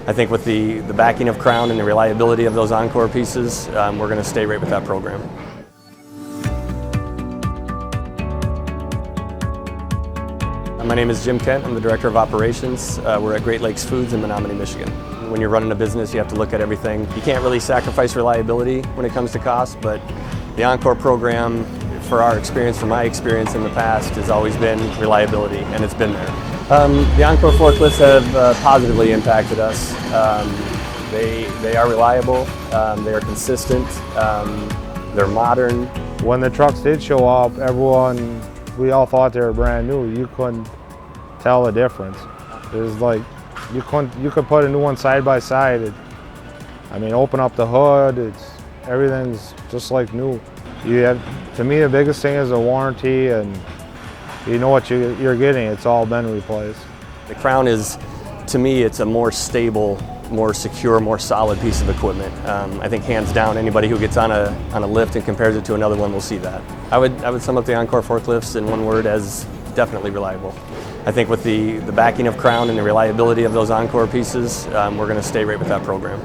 I think with the backing of Crown and the reliability of those Encore pieces, we're going to stay right with that program. My name is Jim Kent. I'm the Director of Operations. We're at Great Lakes Foods in Menominee, Michigan. When you're running a business, you have to look at everything. You can't really sacrifice reliability when it comes to cost, but the Encore program, for our experience, from my experience in the past, has always been reliability, and it's been there. The Encore forklifts have positively impacted us. They are reliable, they are consistent, they're modern. When the trucks did show up, we all thought they were brand new. You couldn't tell the difference. It was like, you could put a new one side by side. Open up the hood, everything's just like new. To me, the biggest thing is the warranty, and you know what you're getting. It's all been replaced. The Crown is, to me, it's a more stable, more secure, more solid piece of equipment. I think hands down, anybody who gets on a lift and compares it to another one will see that. I would sum up the Encore forklifts in one word as definitely reliable. I think with the backing of Crown and the reliability of those Encore pieces, we're going to stay right with that program.